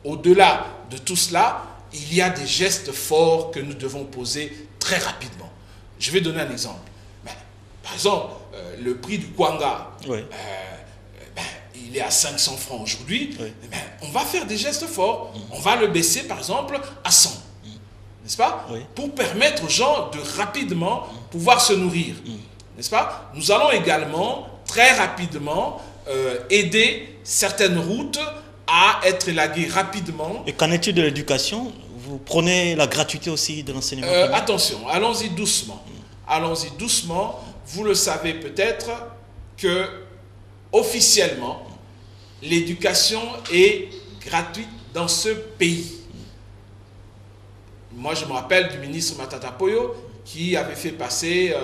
au-delà de tout cela, il y a des gestes forts que nous devons poser très rapidement. Je vais donner un exemple. Par exemple, le prix du Kwanga, oui, il est à 500 francs aujourd'hui. Oui. On va faire des gestes forts. On va le baisser, par exemple, à 100. N'est-ce pas? Oui. Pour permettre aux gens de rapidement pouvoir se nourrir. N'est-ce pas? Nous allons également, très rapidement, aider certaines routes à être élaguées rapidement. Et qu'en est-il de l'éducation? Vous prenez la gratuité aussi de l'enseignement? Attention, allons-y doucement. Allons-y doucement. Vous le savez peut-être que officiellement, l'éducation est gratuite dans ce pays. Moi, je me rappelle du ministre Matata Poyo qui avait fait passer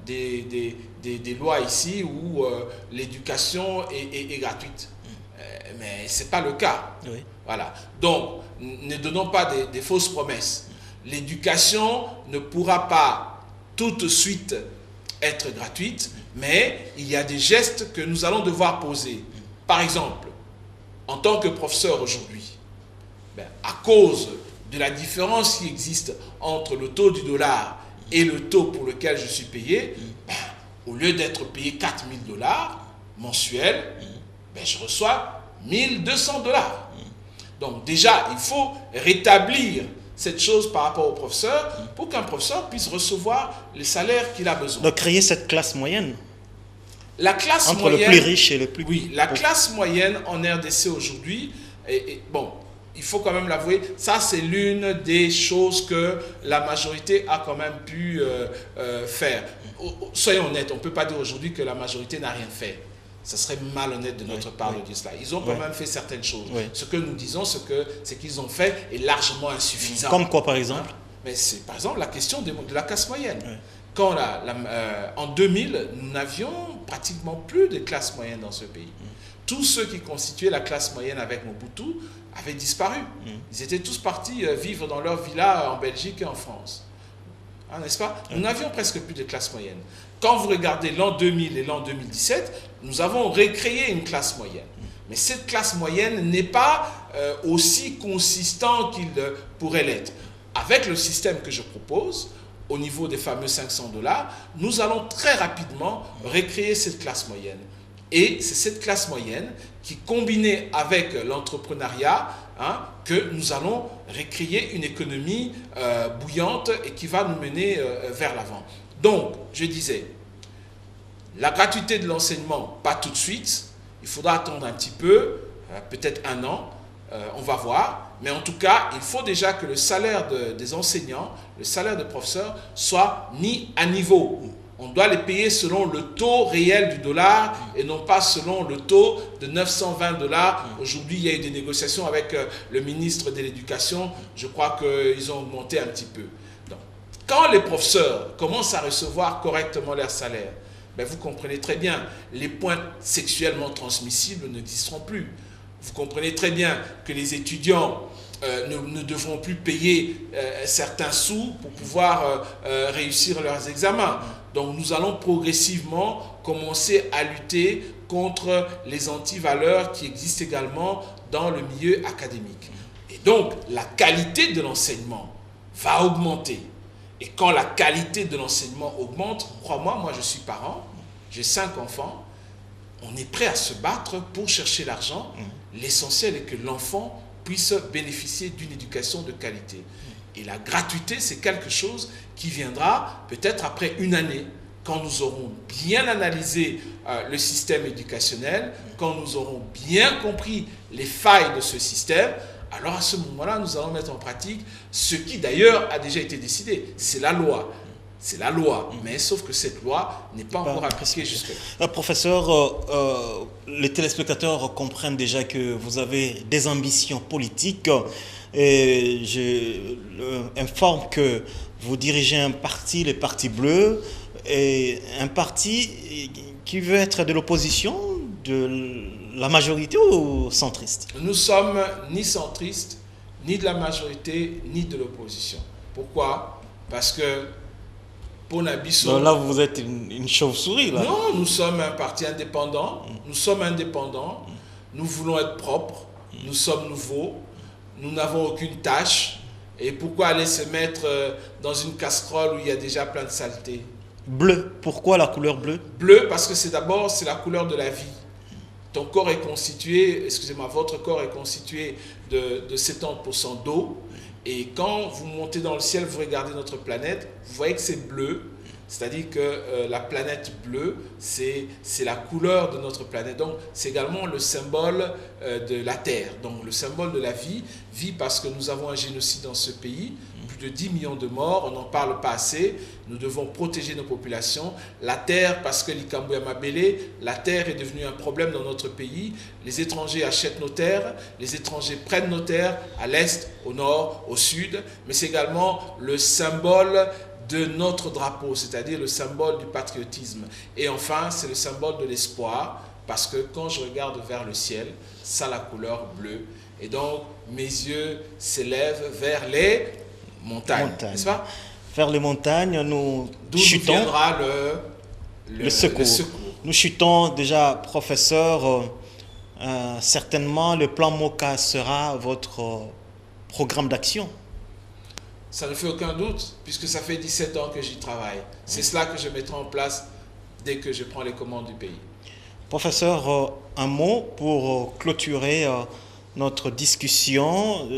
des lois ici où l'éducation est gratuite. Mais ce n'est pas le cas. Oui. Voilà. Donc, ne donnons pas des fausses promesses. L'éducation ne pourra pas tout de suite être gratuite, mais il y a des gestes que nous allons devoir poser. Par exemple, en tant que professeur aujourd'hui, à cause de la différence qui existe entre le taux du dollar et le taux pour lequel je suis payé, au lieu d'être payé 4 000 dollars mensuels, je reçois 1 200 dollars. Donc déjà, il faut rétablir cette chose par rapport au professeur pour qu'un professeur puisse recevoir les salaires qu'il a besoin. Donc créer cette classe moyenne la classe entre moyenne, le plus riche et le plus oui, la pauvre. classe moyenne en RDC aujourd'hui, bon, il faut quand même l'avouer, ça c'est l'une des choses que la majorité a quand même pu faire. Soyons honnêtes, on ne peut pas dire aujourd'hui que la majorité n'a rien fait. Ça serait malhonnête de notre part de dire cela. Ils ont quand même fait certaines choses. Ce que nous disons, c'est qu'ils ont fait est largement insuffisant. Comme quoi, par exemple? Mais c'est par exemple la question de la classe moyenne. Quand en 2000, nous n'avions pratiquement plus de classe moyenne dans ce pays. Tous ceux qui constituaient la classe moyenne avec Mobutu avaient disparu. Ils étaient tous partis vivre dans leur villa en Belgique et en France. Hein, n'est-ce pas? Nous n'avions presque plus de classe moyenne. Quand vous regardez l'an 2000 et l'an 2017, nous avons recréé une classe moyenne. Mais cette classe moyenne n'est pas aussi consistante qu'il pourrait l'être. Avec le système que je propose, au niveau des fameux $500, nous allons très rapidement recréer cette classe moyenne. Et c'est cette classe moyenne qui, combinée avec l'entrepreneuriat, que nous allons recréer une économie bouillante et qui va nous mener vers l'avant. Donc, je disais, la gratuité de l'enseignement, pas tout de suite. Il faudra attendre un petit peu, peut-être 1 an, on va voir. Mais en tout cas, il faut déjà que le salaire des enseignants, le salaire des professeurs, soit mis à niveau. On doit les payer selon le taux réel du dollar et non pas selon le taux de $920. Aujourd'hui, il y a eu des négociations avec le ministre de l'Éducation. Je crois qu'ils ont augmenté un petit peu. Donc, quand les professeurs commencent à recevoir correctement leur salaire, ben vous comprenez très bien, les points sexuellement transmissibles n'existeront plus. Vous comprenez très bien que les étudiants ne devront plus payer certains sous pour pouvoir réussir leurs examens. Donc nous allons progressivement commencer à lutter contre les antivaleurs qui existent également dans le milieu académique. Et donc la qualité de l'enseignement va augmenter. Et quand la qualité de l'enseignement augmente, crois-moi, moi je suis parent, j'ai 5 enfants, on est prêt à se battre pour chercher l'argent. L'essentiel est que l'enfant puisse bénéficier d'une éducation de qualité. Et la gratuité, c'est quelque chose qui viendra peut-être après 1 année, quand nous aurons bien analysé le système éducationnel, quand nous aurons bien compris les failles de ce système. Alors à ce moment-là, nous allons mettre en pratique ce qui d'ailleurs a déjà été décidé. C'est la loi. C'est la loi, mais sauf que cette loi n'est pas encore appliquée jusque-là. Professeur, les téléspectateurs comprennent déjà que vous avez des ambitions politiques et je informe que vous dirigez un parti, les Partis Bleus, et un parti qui veut être de l'opposition, de la majorité ou centriste? Nous sommes ni centristes, ni de la majorité, ni de l'opposition. Pourquoi? Parce que donc là, vous êtes une chauve-souris, là. Non, nous sommes un parti indépendant. Nous sommes indépendants. Nous voulons être propres. Nous sommes nouveaux. Nous n'avons aucune tâche. Et pourquoi aller se mettre dans une casserole où il y a déjà plein de saleté? Bleu. Pourquoi la couleur bleue? Bleu, parce que c'est la couleur de la vie. Ton corps est constitué, votre corps est constitué de 70% d'eau. Et quand vous montez dans le ciel, vous regardez notre planète, vous voyez que c'est bleu. C'est-à-dire que la planète bleue, c'est la couleur de notre planète. Donc, c'est également le symbole de la Terre. Donc, le symbole de la vie. Vie parce que nous avons un génocide dans ce pays. Plus de 10 millions de morts, on n'en parle pas assez. Nous devons protéger nos populations. La terre, parce que l'Ikambu Amabele, la terre est devenue un problème dans notre pays. Les étrangers achètent nos terres, les étrangers prennent nos terres à l'est, au nord, au sud. Mais c'est également le symbole de notre drapeau, c'est-à-dire le symbole du patriotisme. Et enfin, c'est le symbole de l'espoir, parce que quand je regarde vers le ciel, ça a la couleur bleue. Et donc, mes yeux s'élèvent vers les montagnes. N'est-ce pas? Vers les montagnes, nous chutons. D'où viendra le secours. Nous chutons déjà, professeur. Certainement, le plan MOCA sera votre programme d'action. Ça ne fait aucun doute, puisque ça fait 17 ans que j'y travaille. C'est cela que je mettrai en place dès que je prends les commandes du pays. Professeur, un mot pour clôturer notre discussion.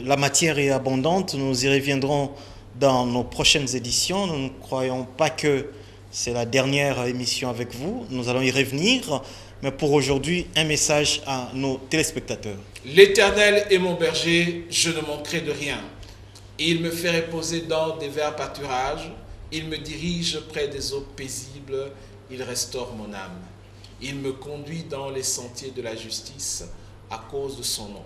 La matière est abondante, nous y reviendrons dans nos prochaines éditions. Nous ne croyons pas que c'est la dernière émission avec vous, nous allons y revenir, mais pour aujourd'hui, un message à nos téléspectateurs. L'Éternel est mon berger, je ne manquerai de rien. Il me fait reposer dans des verts pâturages, il me dirige près des eaux paisibles, il restaure mon âme. Il me conduit dans les sentiers de la justice à cause de son nom.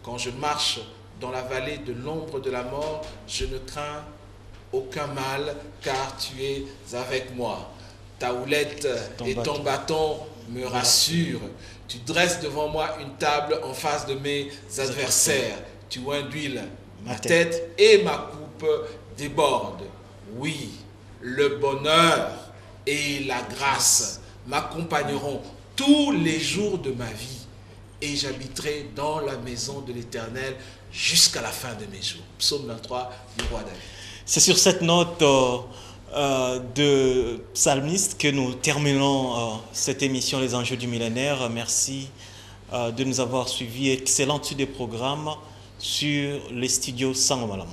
Quand je marche dans la vallée de l'ombre de la mort, je ne crains aucun mal, car tu es avec moi. Ta houlette et ton bâton me rassurent. Tu dresses devant moi une table en face de mes adversaires. Tu oins d'huile ma tête et ma coupe déborde. Oui, le bonheur et la grâce m'accompagneront tous les jours de ma vie et j'habiterai dans la maison de l'Éternel jusqu'à la fin de mes jours. Psaume 23 du roi David. C'est sur cette note de psalmiste que nous terminons cette émission Les Enjeux du millénaire. Merci de nous avoir suivis. Excellente suite des programmes sur les studios Sangomalamu.